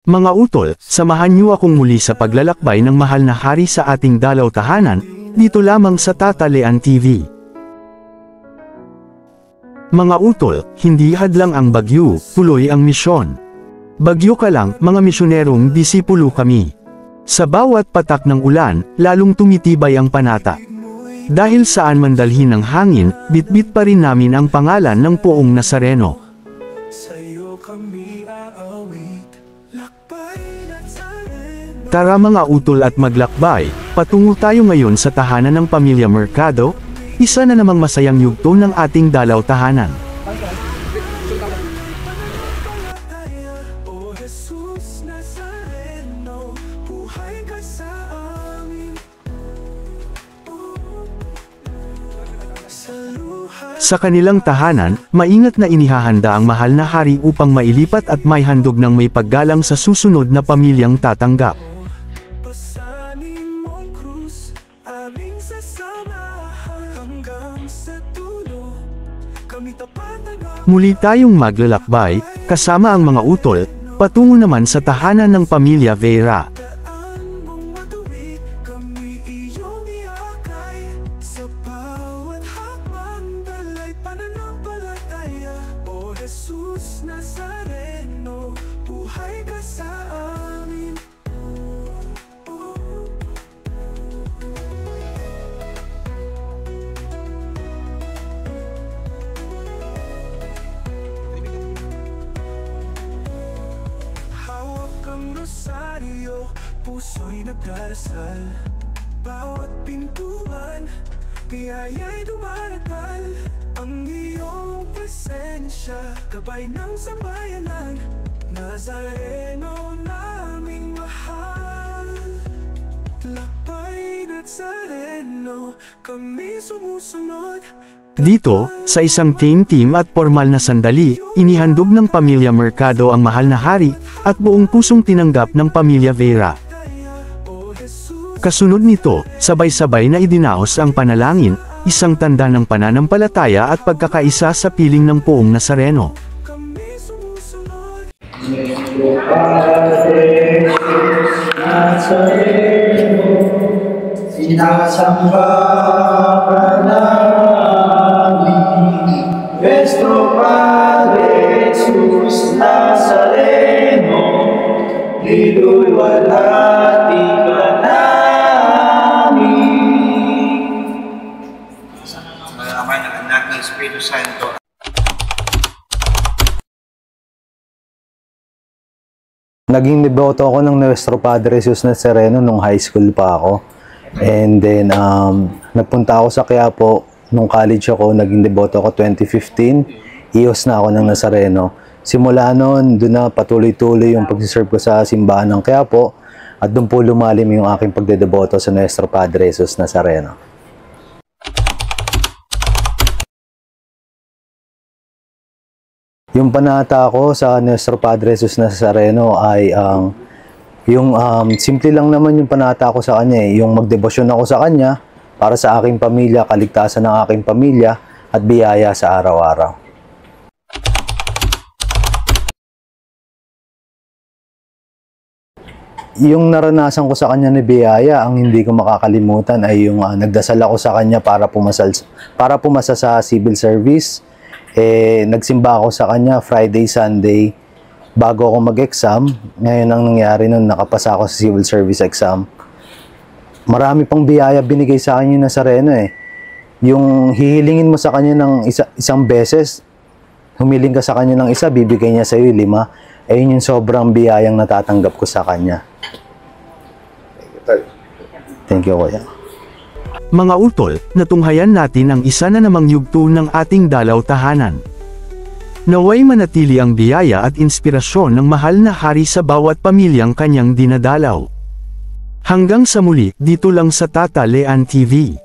Mga utol, samahan niyo akong muli sa paglalakbay ng mahal na hari sa ating dalaw tahanan, dito lamang sa Tatalean TV. Mga utol, hindi hadlang ang bagyo, tuloy ang misyon. Bagyo ka lang, mga misyonerong disipulo kami. Sa bawat patak ng ulan, lalong tumitibay ang panata. Dahil saan man dalhin ng hangin, bitbit pa rin namin ang pangalan ng Poong Nazareno. Tara mga utol at maglakbay, patungo tayo ngayon sa tahanan ng Pamilya Mercado, isa na namang masayang yugto ng ating dalaw tahanan. Sa kanilang tahanan, maingat na inihahanda ang mahal na hari upang mailipat at may handog ng may paggalang sa susunod na pamilyang tatanggap. Muli tayong maglalakbay, kasama ang mga utol, patungo naman sa tahanan ng Pamilya Vera. Puso'y nagdarasal, bawat pintuan, biyaya'y dumaratal. Ang iyong presensya, gabay ng sambayanan, Nazareno naming mahal. Lakbay Nazareno, kami sumusunod. Dito, sa isang team at formal na sandali, inihandog ng Pamilya Mercado ang mahal na hari, at buong pusong tinanggap ng Pamilya Vera. Kasunod nito, sabay-sabay na idinaos ang panalangin, isang tanda ng pananampalataya at pagkakaisa sa piling ng Poong Nazareno. Sinasamba ka namin, Nuestro Padre Jesus Nazareno, lilu'y walhati ka namin. Sa Ama ng Anak ng Espiritu Santo. Naging deboto ako ng Nuestro Padre Jesus Nazareno nung high school pa ako. And then, nagpunta ako sa Quiapo, nung college ako, naging deboto ako 2015, ios na ako ng Nazareno. Simula noon, doon na patuloy-tuloy yung pag-serve ko sa simbahan ng Quiapo, at doon po lumalim yung aking pagdedeboto sa Nuestro Padre Jesus Nazareno. Yung panata ko sa Nuestro Padre Jesus Nazareno ay simple lang naman yung panata ko sa kanya yung magdebosyon ako sa kanya para sa aking pamilya, kaligtasan ng aking pamilya at biyaya sa araw-araw. Yung naranasan ko sa kanya na biyaya, ang hindi ko makakalimutan ay yung nagdasal ako sa kanya para pumasa sa civil service. Nagsimba ako sa kanya Friday, Sunday bago ako mag-exam. Ngayon ang nangyari nun, nakapasa ako sa civil service exam. Marami pang biyaya binigay sa akin yung Nazareno Yung hihilingin mo sa kanya ng isang beses, humiling ka sa kanya ng isa, bibigay niya sa iyo 5. Ayun yung sobrang biyayang natatanggap ko sa kanya. Thank you, Kuya. Mga utol, natunghayan natin ang isa na namang yugto ng ating dalaw tahanan. Naway manatili ang biyaya at inspirasyon ng mahal na hari sa bawat pamilyang kanyang dinadalaw. Hanggang sa muli, dito lang sa Tatalean TV.